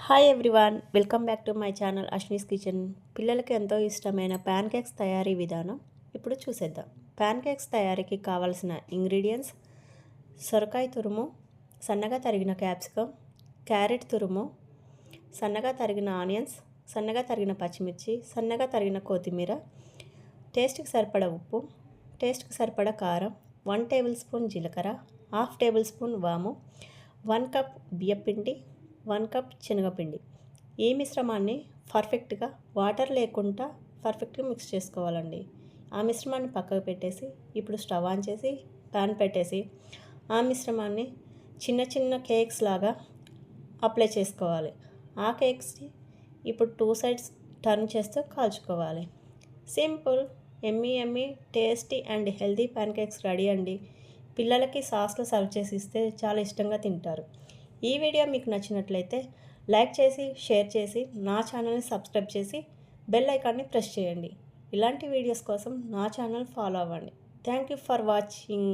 Hi everyone, welcome back to my channel Ashni's kitchen. పిల్లలకి ఎంతో ఇష్టమైన ప్యాన్ కేక్స్ తయారీ విధానం ఇప్పుడు చూసేద్దాం. ప్యాన్ కేక్స్ తయారీకి కావాల్సిన ఇంగ్రీడియంట్స్: సొరకాయ తురుము, సన్నగా తరిగిన క్యాప్సికమ్, క్యారెట్ తురుము, సన్నగా తరిగిన ఆనియన్స్, సన్నగా తరిగిన పచ్చిమిర్చి, సన్నగా తరిగిన కొత్తిమీర, టేస్ట్కి సరిపడా ఉప్పు, టేస్ట్కి సరిపడా కారం, 1 టేబుల్ స్పూన్ జీలకర్ర, 1/2 టేబుల్ స్పూన్ వాము, 1 కప్ బియ్యపిండి, 1 కప్ శనగపిండి. ఈ మిశ్రమాన్ని పర్ఫెక్ట్గా వాటర్ లేకుండా పర్ఫెక్ట్గా మిక్స్ చేసుకోవాలండి. ఆ మిశ్రమాన్ని పక్కకు పెట్టేసి ఇప్పుడు స్టవ్ ఆన్ చేసి ప్యాన్ పెట్టేసి ఆ మిశ్రమాన్ని చిన్న చిన్న కేక్స్ లాగా అప్లై చేసుకోవాలి. ఆ కేక్స్ని ఇప్పుడు 2 సైడ్స్ టర్న్ చేస్తూ కాల్చుకోవాలి. Simple, Emmy Emmy, tasty and healthy pan cakes ready అండి. పిల్లలకి సాస్లో సర్వ్ చేసి ఇస్తే చాలా ఇష్టంగా తింటారు. ఈ వీడియో మీకు నచ్చినట్లయితే లైక్ చేసి, షేర్ చేసి, నా ఛానల్ని సబ్స్క్రైబ్ చేసి బెల్ ఐకాన్ని ప్రెస్ చేయండి. ఇలాంటి వీడియోస్ కోసం నా ఛానల్ ఫాలో అవ్వండి. Thank you for watching.